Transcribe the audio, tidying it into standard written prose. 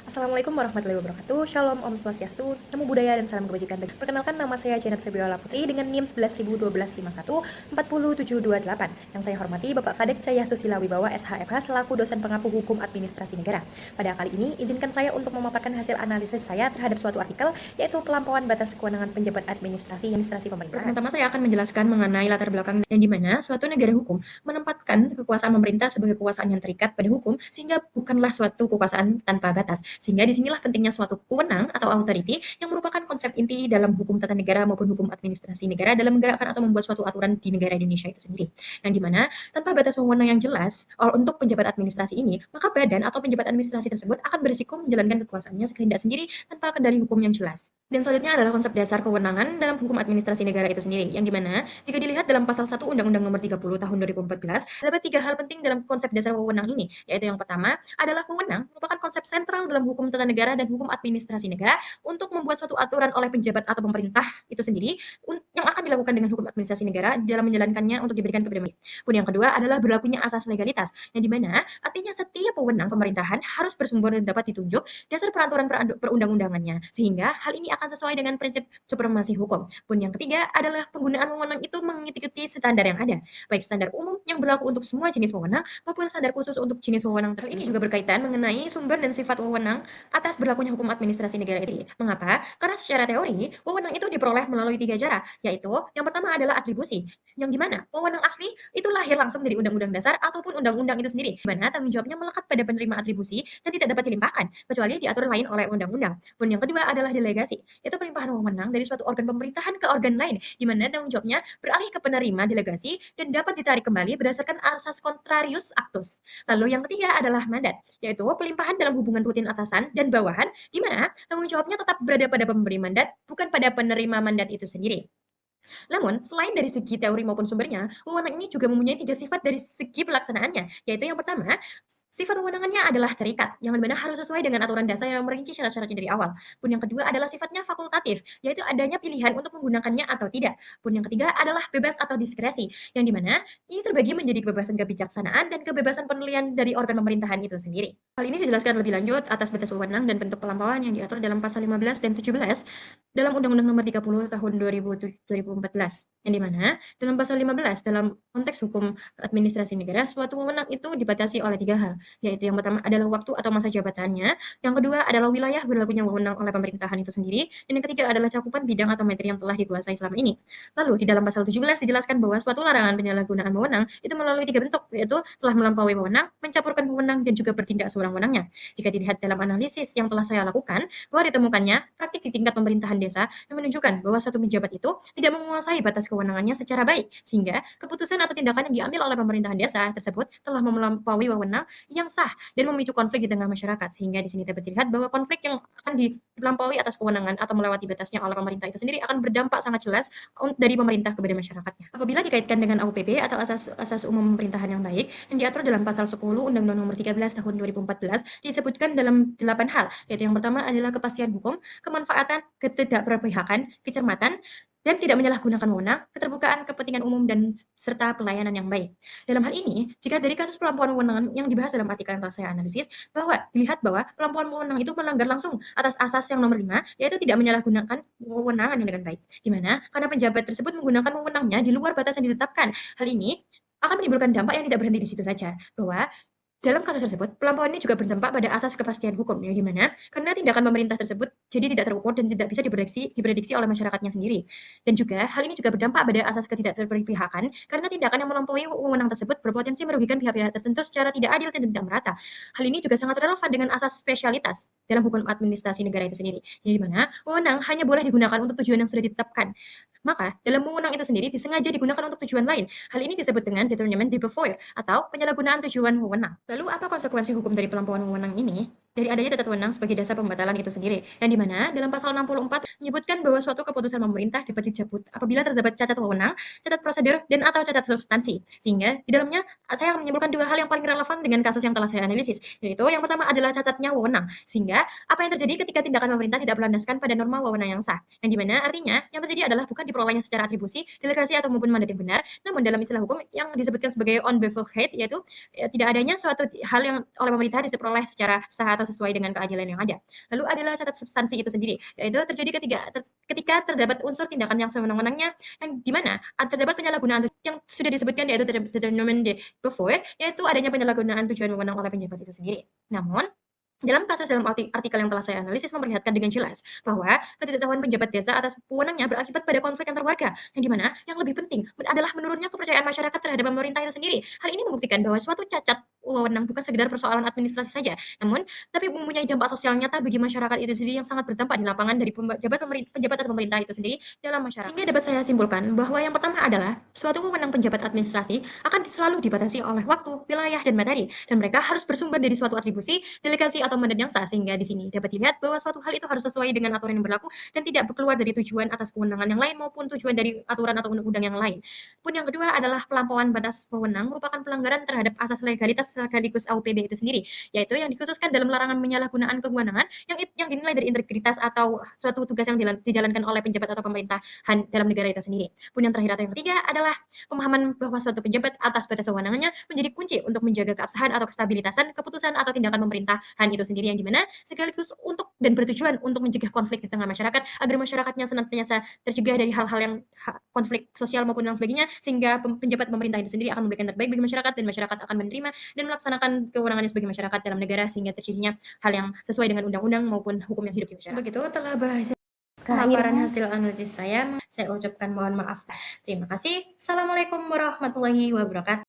Assalamualaikum warahmatullahi wabarakatuh. Shalom, Om Swastiastu, Namo Buddhaya dan salam kebajikan. Perkenalkan, nama saya Janet Febiola Putri dengan NIM 11.1251 40728. Yang saya hormati Bapak Kadek Cahya Susila Wibawa SHFH selaku dosen pengampu hukum administrasi negara. Pada kali ini, izinkan saya untuk memaparkan hasil analisis saya terhadap suatu artikel, yaitu pelampauan batas kewenangan penjabat administrasi pemerintahan. Pertama, saya akan menjelaskan mengenai latar belakang yang dimana suatu negara hukum menempatkan kekuasaan pemerintah sebagai kekuasaan yang terikat pada hukum, sehingga bukanlah suatu kekuasaan tanpa batas. Sehingga disinilah pentingnya suatu wewenang atau authority yang merupakan konsep inti dalam hukum tata negara maupun hukum administrasi negara dalam menggerakkan atau membuat suatu aturan di negara Indonesia itu sendiri. Yang dimana tanpa batas wewenang yang jelas untuk penjabat administrasi ini, maka badan atau penjabat administrasi tersebut akan berisiko menjalankan kekuasaannya sekehendak sendiri tanpa kendali hukum yang jelas. Dan selanjutnya adalah konsep dasar kewenangan dalam hukum administrasi negara itu sendiri, yang dimana jika dilihat dalam pasal 1 Undang-Undang Nomor 30 Tahun 2014, terdapat 3 hal penting dalam konsep dasar wewenang ini, yaitu yang pertama adalah wewenang merupakan konsep sentral dalam hukum tata negara dan hukum administrasi negara untuk membuat suatu aturan oleh penjabat atau pemerintah itu sendiri yang akan dilakukan dengan hukum administrasi negara dalam menjalankannya untuk diberikan kepada masyarakat. Kemudian yang kedua adalah berlakunya asas legalitas, yang dimana artinya setiap wewenang pemerintahan harus bersumber dan dapat ditunjuk dasar peraturan perundang-undangannya, sehingga hal ini akan sesuai dengan prinsip supremasi hukum. Kemudian yang ketiga adalah penggunaan wewenang itu mengikuti standar yang ada, baik standar umum yang berlaku untuk semua jenis wewenang maupun standar khusus untuk jenis wewenang. Hal ini juga berkaitan mengenai sumber dan sifat wewenang atas berlakunya hukum administrasi negara itu. Mengapa? Karena secara teori, wewenang itu diperoleh melalui 3 cara, yaitu yang pertama adalah atribusi, yang dimana wewenang asli itu lahir langsung dari undang-undang dasar ataupun undang-undang itu sendiri, di mana tanggung jawabnya melekat pada penerima atribusi dan tidak dapat dilimpahkan, kecuali diatur lain oleh undang-undang. Dan yang kedua adalah delegasi, yaitu pelimpahan wewenang dari suatu organ pemerintahan ke organ lain, di mana tanggung jawabnya beralih ke penerima delegasi dan dapat ditarik kembali berdasarkan asas contrarius actus. Lalu yang ketiga adalah mandat, yaitu pelimpahan dalam hubungan rutin atasan dan bawahan, di mana tanggung jawabnya tetap berada pada pemberi mandat, bukan pada penerima mandat itu sendiri. Namun, selain dari segi teori maupun sumbernya, wewenang ini juga mempunyai 3 sifat dari segi pelaksanaannya, yaitu yang pertama, sifat wewenangannya adalah terikat, yang mana harus sesuai dengan aturan dasar yang merinci syarat-syaratnya dari awal. Pun yang kedua adalah sifatnya fakultatif, yaitu adanya pilihan untuk menggunakannya atau tidak. Pun yang ketiga adalah bebas atau diskresi, yang dimana ini terbagi menjadi kebebasan kebijaksanaan dan kebebasan penilaian dari organ pemerintahan itu sendiri. Hal ini dijelaskan lebih lanjut atas batas wewenang dan bentuk pelampauan yang diatur dalam pasal 15 dan 17 dalam Undang-Undang Nomor 30 Tahun 2014, yang dimana dalam pasal 15 dalam konteks hukum administrasi negara, suatu wewenang itu dibatasi oleh 3 hal, yaitu yang pertama adalah waktu atau masa jabatannya, yang kedua adalah wilayah berlakunya wewenang oleh pemerintahan itu sendiri, dan yang ketiga adalah cakupan bidang atau materi yang telah dikuasai selama ini. Lalu di dalam pasal 17 dijelaskan bahwa suatu larangan penyalahgunaan wewenang itu melalui 3 bentuk, yaitu telah melampaui wewenang, mencampurkan wewenang, dan juga bertindak sewenang-wenangnya. Jika dilihat dalam analisis yang telah saya lakukan, bahwa ditemukannya praktik di tingkat pemerintahan desa yang menunjukkan bahwa suatu pejabat itu tidak menguasai batas kewenangannya secara baik, sehingga keputusan atau tindakan yang diambil oleh pemerintahan desa tersebut telah melampaui wewenang yang sah dan memicu konflik di tengah masyarakat, sehingga di sini dapat dilihat bahwa konflik yang akan dilampaui atas kewenangan atau melewati batasnya oleh pemerintah itu sendiri akan berdampak sangat jelas dari pemerintah kepada masyarakatnya. Apabila dikaitkan dengan AUPP atau asas umum pemerintahan yang baik yang diatur dalam pasal 10 Undang-Undang Nomor 13 Tahun 2014 disebutkan dalam 8 hal, yaitu yang pertama adalah kepastian hukum, kemanfaatan, ketidakberpihakan, kecermatan, dan tidak menyalahgunakan wewenang, keterbukaan, kepentingan umum, dan serta pelayanan yang baik. Dalam hal ini, jika dari kasus pelampauan wewenang yang dibahas dalam artikel yang telah saya analisis, bahwa dilihat bahwa pelampauan wewenang itu melanggar langsung atas asas yang nomor 5, yaitu tidak menyalahgunakan wewenang dengan baik. Di mana? Karena penjabat tersebut menggunakan wewenangnya di luar batas yang ditetapkan. Hal ini akan menimbulkan dampak yang tidak berhenti di situ saja, bahwa dalam kasus tersebut, pelampauan ini juga berdampak pada asas kepastian hukum, yang dimana karena tindakan pemerintah tersebut jadi tidak terukur dan tidak bisa diprediksi oleh masyarakatnya sendiri. Dan juga hal ini juga berdampak pada asas ketidakberpihakan karena tindakan yang melampaui wewenang tersebut berpotensi merugikan pihak-pihak tertentu secara tidak adil dan tidak merata. Hal ini juga sangat relevan dengan asas spesialitas dalam hukum administrasi negara itu sendiri, yang dimana wewenang hanya boleh digunakan untuk tujuan yang sudah ditetapkan. Maka, dalam wewenang itu sendiri disengaja digunakan untuk tujuan lain. Hal ini disebut dengan determinant de beauvoir atau penyalahgunaan tujuan wewenang. Lalu apa konsekuensi hukum dari pelampauan wewenang ini? Dari adanya cacat wewenang sebagai dasar pembatalan itu sendiri, yang dimana dalam pasal 64 menyebutkan bahwa suatu keputusan pemerintah dapat dicabut apabila terdapat cacat wewenang, cacat prosedur, dan atau cacat substansi. Sehingga di dalamnya saya akan menyimpulkan 2 hal yang paling relevan dengan kasus yang telah saya analisis, yaitu yang pertama adalah cacatnya wewenang. Sehingga apa yang terjadi ketika tindakan pemerintah tidak berlandaskan pada norma wewenang yang sah, yang dimana artinya yang terjadi adalah bukan diperolehnya secara atribusi, delegasi atau maupun mandat yang benar, namun dalam istilah hukum yang disebutkan sebagai on behalf, yaitu tidak adanya suatu hal yang oleh pemerintah diperoleh secara sah atau atau sesuai dengan keadilan yang ada. Lalu adalah catat substansi itu sendiri, yaitu terjadi ketika terdapat unsur tindakan yang sewenang-wenangnya yang di mana terdapat penyalahgunaan yang sudah disebutkan yaitu determinant de before, yaitu adanya penyalahgunaan tujuan wewenang oleh penjabat itu sendiri. Namun, dalam artikel yang telah saya analisis memperlihatkan dengan jelas bahwa ketidaktahuan penjabat desa atas wewenangnya berakibat pada konflik antar warga, yang dimana yang lebih penting adalah menurunnya kepercayaan masyarakat terhadap pemerintah itu sendiri. Hal ini membuktikan bahwa suatu cacat wewenang bukan sekedar persoalan administrasi saja, namun tapi mempunyai dampak sosial nyata bagi masyarakat itu sendiri yang sangat berdampak di lapangan dari penjabat atau pemerintah itu sendiri dalam masyarakat. Sehingga dapat saya simpulkan bahwa yang pertama adalah suatu wewenang penjabat administrasi akan selalu dibatasi oleh waktu, wilayah, dan materi, dan mereka harus bersumber dari suatu atribusi, delegasi, atau mandat yang sah, sehingga di sini dapat dilihat bahwa suatu hal itu harus sesuai dengan aturan yang berlaku dan tidak keluar dari tujuan atas kewenangan yang lain maupun tujuan dari aturan atau undang-undang yang lain. Pun yang kedua adalah pelampauan batas wewenang merupakan pelanggaran terhadap asas legalitas sekaligus AUPB itu sendiri, yaitu yang dikhususkan dalam larangan menyalahgunaan kewenangan yang dinilai dari integritas atau suatu tugas yang dijalankan oleh penjabat atau pemerintahan dalam negara itu sendiri. Pun yang terakhir atau yang ketiga adalah pemahaman bahwa suatu penjabat atas batas wewenangannya menjadi kunci untuk menjaga keabsahan atau kestabilitasan keputusan atau tindakan pemerintahan itu sendiri, yang dimana sekaligus untuk dan bertujuan untuk mencegah konflik di tengah masyarakat agar masyarakatnya senantiasa tercegah dari hal-hal yang konflik sosial maupun yang sebagainya, sehingga penjabat pemerintah itu sendiri akan memberikan terbaik bagi masyarakat dan masyarakat akan menerima dan melaksanakan kewenangannya sebagai masyarakat dalam negara sehingga terjadinya hal yang sesuai dengan undang-undang maupun hukum yang hidup di masyarakat. Begitu telah berhasil pemaparan hasil analisis saya ucapkan mohon maaf. Terima kasih. Assalamualaikum warahmatullahi wabarakatuh.